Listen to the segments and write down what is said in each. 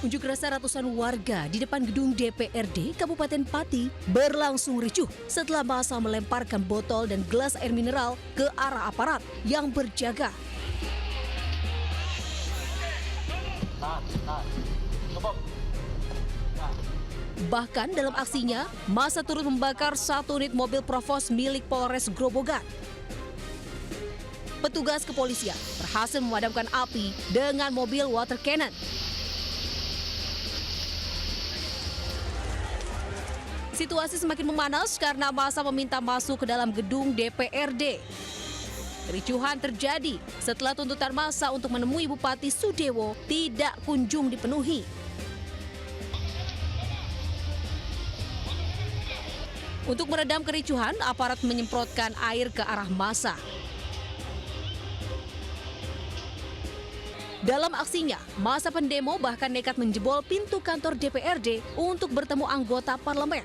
Unjuk rasa ratusan warga di depan gedung DPRD Kabupaten Pati berlangsung ricuh setelah massa melemparkan botol dan gelas air mineral ke arah aparat yang berjaga. Bahkan dalam aksinya, massa turut membakar satu unit mobil provos milik Polres Grobogan. Petugas kepolisian berhasil memadamkan api dengan mobil water cannon. Situasi semakin memanas karena massa meminta masuk ke dalam gedung DPRD. Kericuhan terjadi setelah tuntutan massa untuk menemui Bupati Sudewo tidak kunjung dipenuhi. Untuk meredam kericuhan, aparat menyemprotkan air ke arah massa. Dalam aksinya, massa pendemo bahkan nekat menjebol pintu kantor DPRD untuk bertemu anggota parlemen.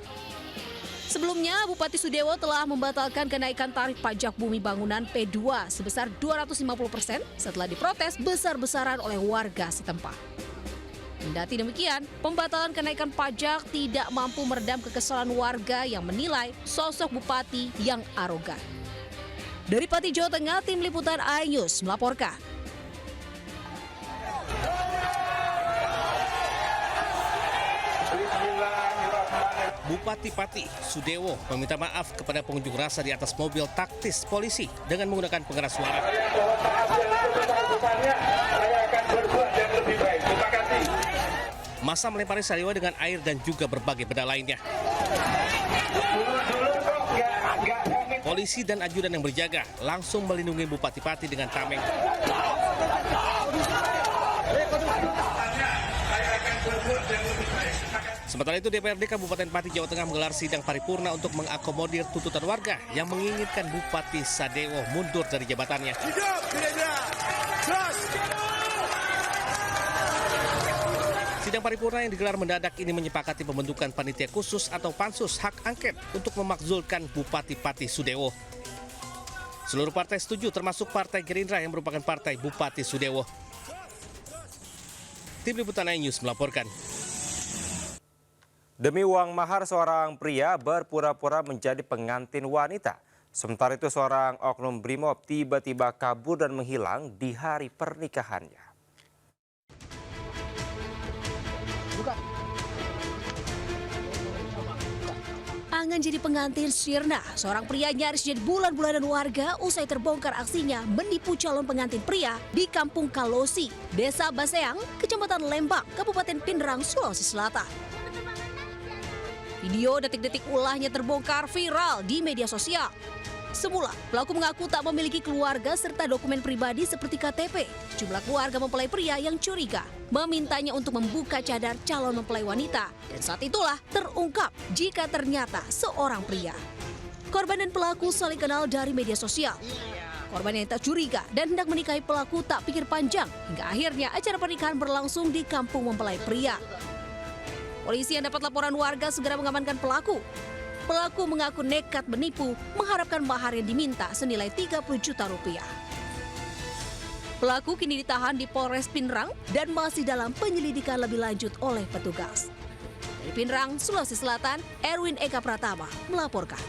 Sebelumnya, Bupati Sudewo telah membatalkan kenaikan tarif pajak bumi bangunan P2 sebesar 250% setelah diprotes besar-besaran oleh warga setempat. Kendati demikian, pembatalan kenaikan pajak tidak mampu meredam kekesalan warga yang menilai sosok Bupati yang arogan. Dari Pati, Jawa Tengah, tim liputan iNews melaporkan. Bupati Pati, Sudewo, meminta maaf kepada pengunjuk rasa di atas mobil taktis polisi dengan menggunakan pengeras suara. Massa melempari saliwa dengan air dan juga berbagai benda lainnya. Polisi dan ajudan yang berjaga langsung melindungi Bupati Pati dengan tameng. Sementara itu, DPRD Kabupaten Pati, Jawa Tengah menggelar sidang paripurna untuk mengakomodir tuntutan warga yang menginginkan Bupati Sudewo mundur dari jabatannya. Sidang paripurna yang digelar mendadak ini menyepakati pembentukan panitia khusus atau pansus hak angket untuk memakzulkan Bupati Pati Sudewo. Seluruh partai setuju, termasuk Partai Gerindra yang merupakan partai Bupati Sudewo. Tim Liputan iNews melaporkan. Demi uang mahar, seorang pria berpura-pura menjadi pengantin wanita. Sementara itu, seorang oknum Brimob tiba-tiba kabur dan menghilang di hari pernikahannya. Angan jadi pengantin sirna, seorang pria nyaris jadi bulan-bulanan warga usai terbongkar aksinya menipu calon pengantin pria di Kampung Kalosi, Desa Baseang, Kecamatan Lembang, Kabupaten Pindrang, Sulawesi Selatan. Video detik-detik ulahnya terbongkar viral di media sosial. Semula, pelaku mengaku tak memiliki keluarga serta dokumen pribadi seperti KTP. Jumlah keluarga mempelai pria yang curiga memintanya untuk membuka cadar calon mempelai wanita. Dan saat itulah terungkap jika ternyata seorang pria. Korban dan pelaku saling kenal dari media sosial. Korban yang tak curiga dan hendak menikahi pelaku tak pikir panjang hingga akhirnya acara pernikahan berlangsung di kampung mempelai pria. Polisi yang dapat laporan warga segera mengamankan pelaku. Pelaku mengaku nekat menipu, mengharapkan mahar yang diminta senilai 30 juta rupiah. Pelaku kini ditahan di Polres Pindrang dan masih dalam penyelidikan lebih lanjut oleh petugas. Dari Pindrang, Sulawesi Selatan, Erwin Eka Pratama melaporkan.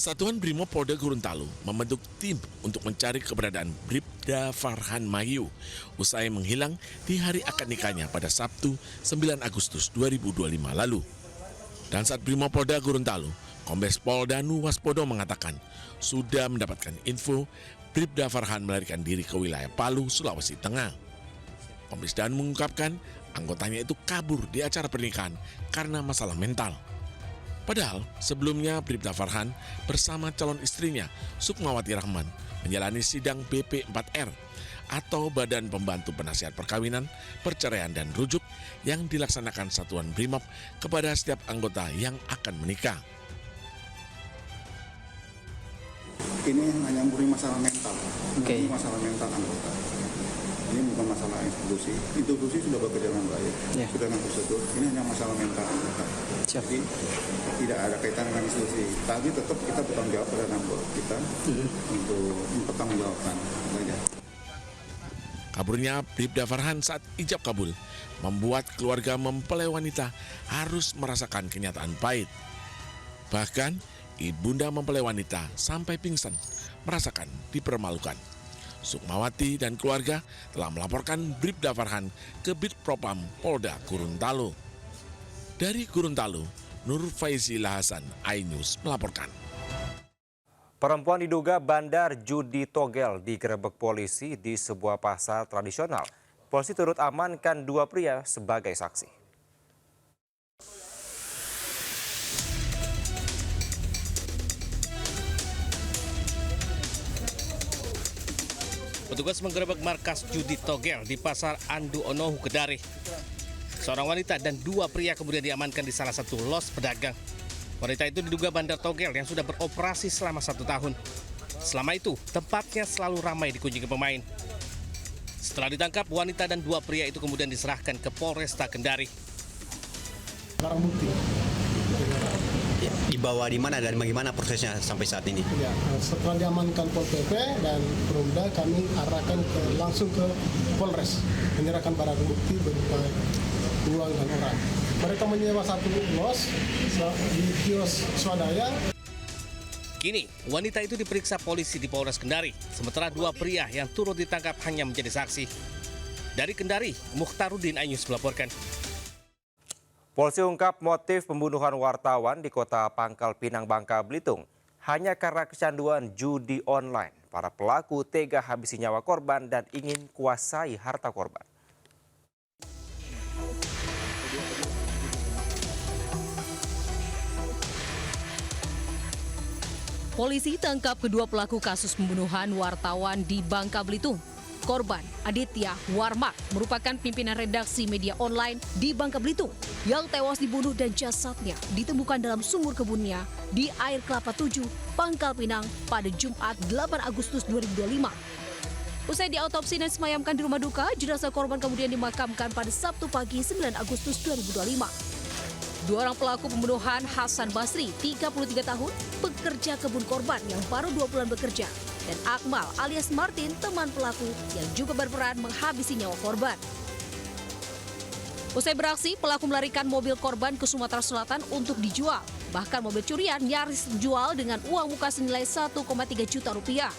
Satuan Brimob Polda Gorontalo membentuk tim untuk mencari keberadaan Bribda Farhan Mayu usai menghilang di hari akad nikahnya pada Sabtu 9 Agustus 2025 lalu. Dan saat Brimob Polda Gorontalo, Kombes Pol Danu Waspodo mengatakan sudah mendapatkan info Bribda Farhan melarikan diri ke wilayah Palu, Sulawesi Tengah. Kombes Danu mengungkapkan anggotanya itu kabur di acara pernikahan karena masalah mental. Padahal sebelumnya Bribda Farhan bersama calon istrinya Sukmawati Rahman menjalani sidang BP4R atau Badan Pembantu Penasihat Perkawinan, Perceraian dan Rujuk yang dilaksanakan Satuan Brimob kepada setiap anggota yang akan menikah. Ini hanya murni masalah mental, masalah mental anggota. Ini bukan masalah institusi sudah bekerja dengan baik, sudah dengan prosedur. Ini hanya masalah mental. Jadi tidak ada kaitan dengan institusi. Tapi tetap kita bertanggung jawab pada nambah kita untuk mempertanggungjawabkan. Kaburnya Bribda Farhan saat ijab kabul membuat keluarga mempelai wanita harus merasakan kenyataan pahit. Bahkan, ibunda mempelai wanita sampai pingsan merasakan dipermalukan. Sukmawati dan keluarga telah melaporkan Bribda Farhan ke Bid Propam Polda Gorontalo. Dari Gorontalo, Nur Faizila Hasan, iNews melaporkan. Perempuan diduga bandar judi togel digerebek polisi di sebuah pasar tradisional. Polisi turut amankan 2 pria sebagai saksi. Petugas menggerebek markas judi togel di pasar Andu Onohu, Kedari. Seorang wanita dan 2 pria kemudian diamankan di salah satu los pedagang. Wanita itu diduga bandar togel yang sudah beroperasi selama 1 tahun. Selama itu, tempatnya selalu ramai dikunjungi pemain. Setelah ditangkap, wanita dan 2 pria itu kemudian diserahkan ke Polresta Kendari. Barang bukti. Dibawa di mana dan bagaimana prosesnya sampai saat ini? Ya, setelah diamankan Pol PP dan Perumda, kami arahkan langsung ke Polres, menyerahkan barang bukti berupa uang dan orang. Mereka menyewa 1 los di kios swadaya. Kini, wanita itu diperiksa polisi di Polres Kendari, sementara 2 pria yang turut ditangkap hanya menjadi saksi. Dari Kendari, Mukhtarudin, iNews melaporkan. Polisi ungkap motif pembunuhan wartawan di kota Pangkal Pinang, Bangka Belitung. Hanya karena kecanduan judi online, para pelaku tega habisi nyawa korban dan ingin kuasai harta korban. Polisi tangkap kedua pelaku kasus pembunuhan wartawan di Bangka Belitung. Korban, Aditya Warmak, merupakan pimpinan redaksi media online di Bangka Belitung yang tewas dibunuh dan jasadnya ditemukan dalam sumur kebunnya di Air Kelapa 7, Pangkal Pinang pada Jumat 8 Agustus 2025. Usai diautopsi dan disemayamkan di rumah duka, jenazah korban kemudian dimakamkan pada Sabtu pagi 9 Agustus 2025. 2 orang pelaku pembunuhan, Hasan Basri, 33 tahun, pekerja kebun korban yang baru 2 bulan bekerja, dan Akmal alias Martin, teman pelaku yang juga berperan menghabisi nyawa korban. Usai beraksi, pelaku melarikan mobil korban ke Sumatera Selatan untuk dijual. Bahkan mobil curian nyaris dijual dengan uang muka senilai 1,3 juta rupiah.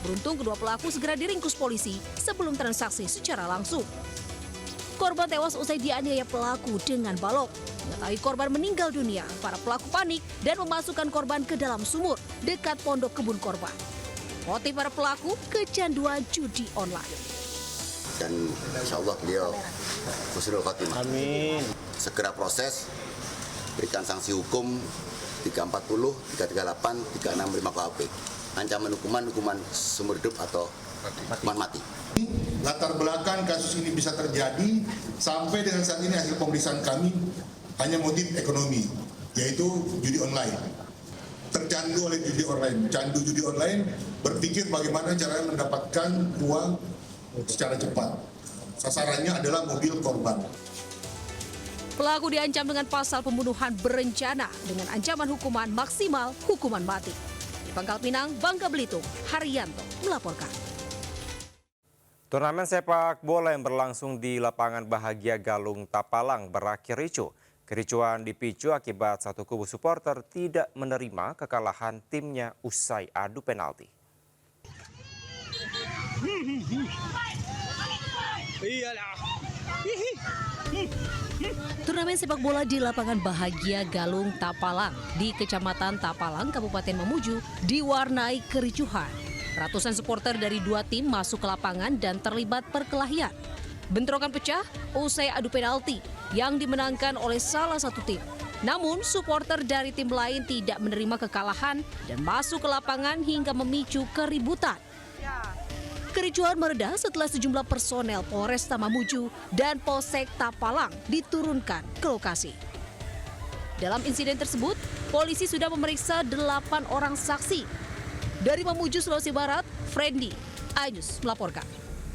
Beruntung kedua pelaku segera diringkus polisi sebelum transaksi secara langsung. Korban tewas usai dianiaya pelaku dengan balok. Mengetahui korban meninggal dunia, para pelaku panik dan memasukkan korban ke dalam sumur dekat pondok kebun korban. Motif para pelaku kecanduan judi online. Dan insya Allah beliau husnul khotimah. Amin. Segera proses, berikan sanksi hukum 340, 338, 365 KUHP. Ancaman hukuman seumur hidup atau hukuman mati. Latar belakang kasus ini bisa terjadi sampai dengan saat ini hasil pemeriksaan kami hanya motif ekonomi, yaitu judi online. Tercandu oleh judi online, candu judi online, berpikir bagaimana caranya mendapatkan uang secara cepat. Sasarannya adalah mobil korban. Pelaku diancam dengan pasal pembunuhan berencana dengan ancaman hukuman maksimal hukuman mati. Di Pangkal Pinang, Bangka Belitung, Haryanto melaporkan. Turnamen sepak bola yang berlangsung di lapangan Bahagia Galung Tapalang berakhir ricuh. Kericuhan dipicu akibat satu kubu supporter tidak menerima kekalahan timnya usai adu penalti. Turnamen sepak bola di lapangan Bahagia Galung Tapalang di Kecamatan Tapalang, Kabupaten Mamuju diwarnai kericuhan. Ratusan supporter dari 2 tim masuk ke lapangan dan terlibat perkelahian. Bentrokan pecah usai adu penalti yang dimenangkan oleh salah satu tim. Namun supporter dari tim lain tidak menerima kekalahan dan masuk ke lapangan hingga memicu keributan. Kericuhan mereda setelah sejumlah personel Polresta Mamuju dan Polsek Tapalang diturunkan ke lokasi. Dalam insiden tersebut, polisi sudah memeriksa 8 orang saksi. Dari Mamuju, Sulawesi Barat, Frendy, iNews melaporkan.